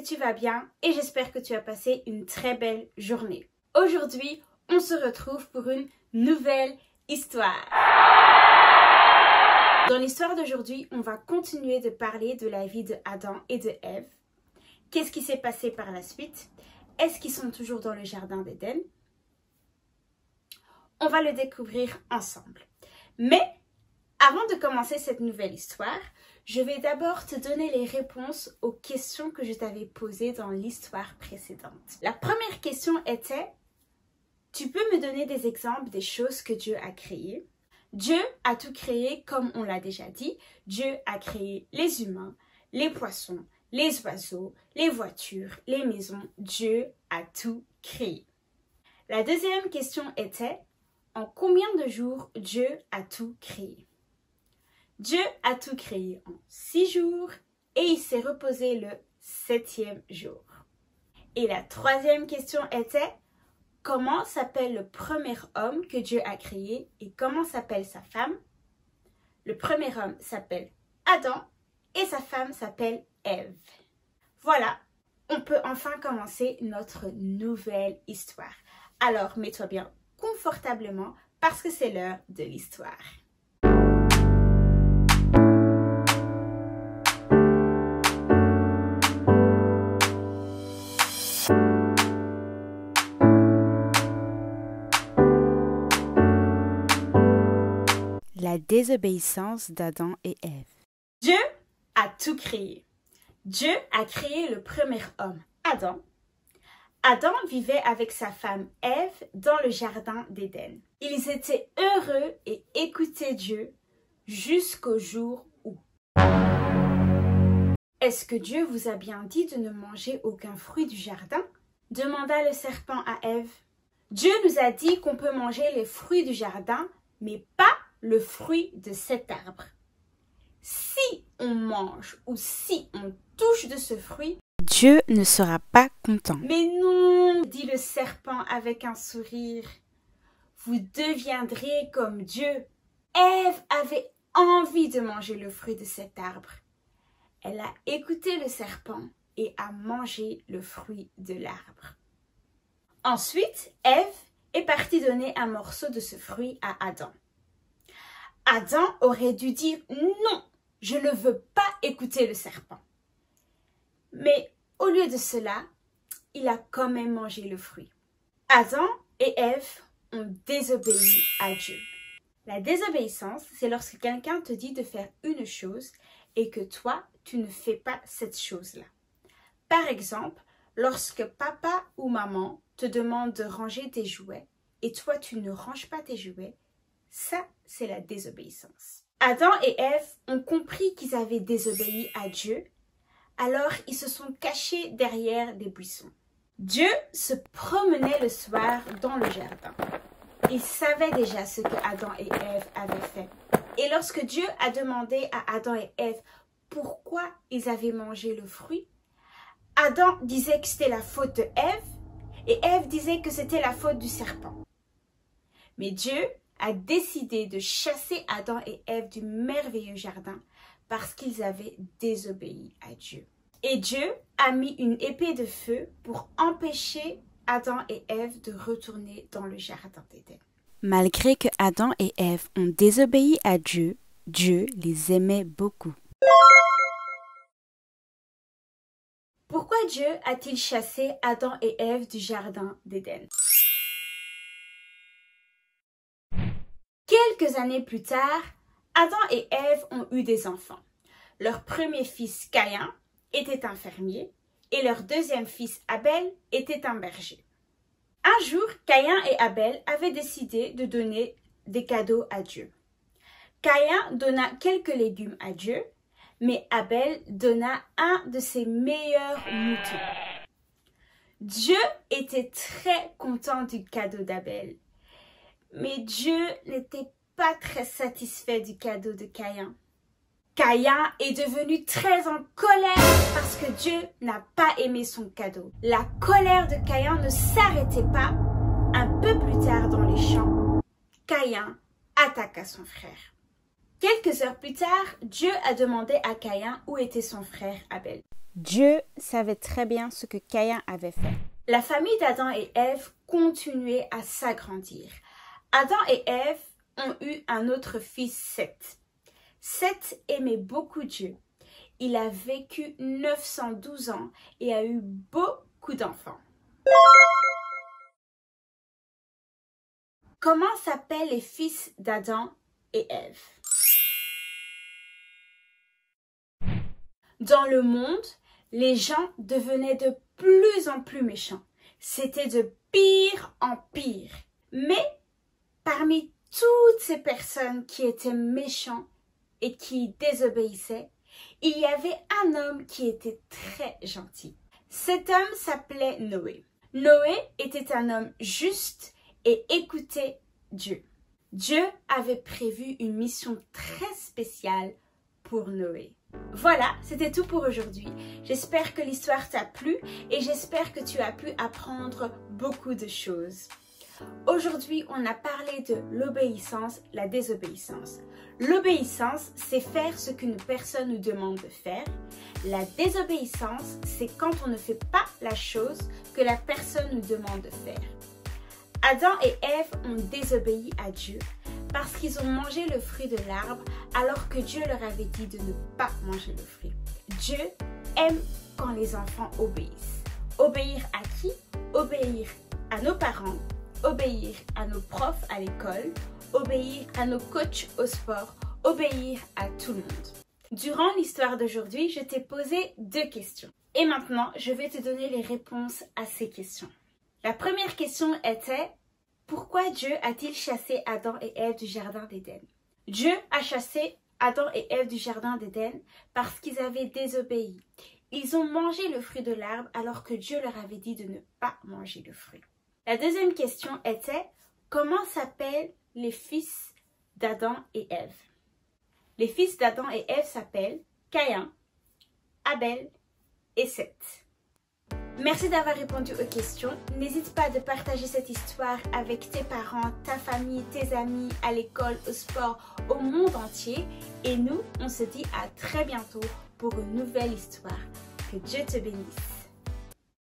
tu vas bien et j'espère que tu as passé une très belle journée. Aujourd'hui, on se retrouve pour une nouvelle histoire. Dans l'histoire d'aujourd'hui, on va continuer de parler de la vie de Adam et de Ève. Qu'est-ce qui s'est passé par la suite? Est-ce qu'ils sont toujours dans le jardin d'Éden? On va le découvrir ensemble. Mais avant de commencer cette nouvelle histoire, je vais d'abord te donner les réponses aux questions que je t'avais posées dans l'histoire précédente. La première question était: tu peux me donner des exemples des choses que Dieu a créées? Dieu a tout créé comme on l'a déjà dit. Dieu a créé les humains, les poissons, les oiseaux, les voitures, les maisons. Dieu a tout créé. La deuxième question était: en combien de jours Dieu a tout créé? Dieu a tout créé en 6 jours et il s'est reposé le 7e jour. Et la troisième question était: comment s'appelle le premier homme que Dieu a créé et comment s'appelle sa femme? Le premier homme s'appelle Adam et sa femme s'appelle Ève. Voilà, on peut enfin commencer notre nouvelle histoire. Alors mets-toi bien confortablement parce que c'est l'heure de l'histoire. La désobéissance d'Adam et Ève. Dieu a tout créé. Dieu a créé le premier homme, Adam. Adam vivait avec sa femme Ève dans le jardin d'Éden. Ils étaient heureux et écoutaient Dieu jusqu'au jour où. Est-ce que Dieu vous a bien dit de ne manger aucun fruit du jardin? Demanda le serpent à Ève. Dieu nous a dit qu'on peut manger les fruits du jardin, mais pas le fruit de cet arbre. Si on mange ou si on touche de ce fruit, Dieu ne sera pas content. Mais non, dit le serpent avec un sourire. Vous deviendrez comme Dieu. Ève avait envie de manger le fruit de cet arbre. Elle a écouté le serpent et a mangé le fruit de l'arbre. Ensuite, Ève est partie donner un morceau de ce fruit à Adam. Adam aurait dû dire « Non, je ne veux pas écouter le serpent ». Mais au lieu de cela, il a quand même mangé le fruit. Adam et Ève ont désobéi à Dieu. La désobéissance, c'est lorsque quelqu'un te dit de faire une chose et que toi, tu ne fais pas cette chose-là. Par exemple, lorsque papa ou maman te demande de ranger tes jouets et toi, tu ne ranges pas tes jouets, ça, c'est la désobéissance. Adam et Ève ont compris qu'ils avaient désobéi à Dieu, alors ils se sont cachés derrière des buissons. Dieu se promenait le soir dans le jardin. Il savait déjà ce que Adam et Ève avaient fait. Et lorsque Dieu a demandé à Adam et Ève pourquoi ils avaient mangé le fruit, Adam disait que c'était la faute de Ève et Ève disait que c'était la faute du serpent. Mais Dieu a décidé de chasser Adam et Ève du merveilleux jardin parce qu'ils avaient désobéi à Dieu. Et Dieu a mis une épée de feu pour empêcher Adam et Ève de retourner dans le jardin d'Éden. Malgré que Adam et Ève ont désobéi à Dieu, Dieu les aimait beaucoup. Pourquoi Dieu a-t-il chassé Adam et Ève du jardin d'Éden? Quelques années plus tard, Adam et Ève ont eu des enfants. Leur premier fils, Caïn, était un fermier et leur deuxième fils, Abel, était un berger. Un jour, Caïn et Abel avaient décidé de donner des cadeaux à Dieu. Caïn donna quelques légumes à Dieu, mais Abel donna un de ses meilleurs moutons. Dieu était très content du cadeau d'Abel. Mais Dieu n'était pas très satisfait du cadeau de Caïn. Caïn est devenu très en colère parce que Dieu n'a pas aimé son cadeau. La colère de Caïn ne s'arrêtait pas. Un peu plus tard dans les champs, Caïn attaqua son frère. Quelques heures plus tard, Dieu a demandé à Caïn où était son frère Abel. Dieu savait très bien ce que Caïn avait fait. La famille d'Adam et Ève continuait à s'agrandir. Adam et Ève ont eu un autre fils, Seth. Seth aimait beaucoup Dieu. Il a vécu 912 ans et a eu beaucoup d'enfants. Comment s'appellent les fils d'Adam et Ève? Dans le monde, les gens devenaient de plus en plus méchants. C'était de pire en pire. Mais parmi toutes ces personnes qui étaient méchants et qui désobéissaient, il y avait un homme qui était très gentil. Cet homme s'appelait Noé. Noé était un homme juste et écoutait Dieu. Dieu avait prévu une mission très spéciale pour Noé. Voilà, c'était tout pour aujourd'hui. J'espère que l'histoire t'a plu et j'espère que tu as pu apprendre beaucoup de choses. Aujourd'hui, on a parlé de l'obéissance, la désobéissance. L'obéissance, c'est faire ce qu'une personne nous demande de faire. La désobéissance, c'est quand on ne fait pas la chose que la personne nous demande de faire. Adam et Ève ont désobéi à Dieu parce qu'ils ont mangé le fruit de l'arbre alors que Dieu leur avait dit de ne pas manger le fruit. Dieu aime quand les enfants obéissent. Obéir à qui? Obéir à nos parents, obéir à nos profs à l'école, obéir à nos coachs au sport, obéir à tout le monde. Durant l'histoire d'aujourd'hui, je t'ai posé 2 questions. Et maintenant, je vais te donner les réponses à ces questions. La première question était: pourquoi Dieu a-t-il chassé Adam et Ève du jardin d'Éden? Dieu a chassé Adam et Ève du jardin d'Éden parce qu'ils avaient désobéi. Ils ont mangé le fruit de l'arbre alors que Dieu leur avait dit de ne pas manger le fruit. La deuxième question était: comment s'appellent les fils d'Adam et Ève? Les fils d'Adam et Ève s'appellent Caïn, Abel et Seth. Merci d'avoir répondu aux questions. N'hésite pas de partager cette histoire avec tes parents, ta famille, tes amis, à l'école, au sport, au monde entier. Et nous, on se dit à très bientôt pour une nouvelle histoire. Que Dieu te bénisse.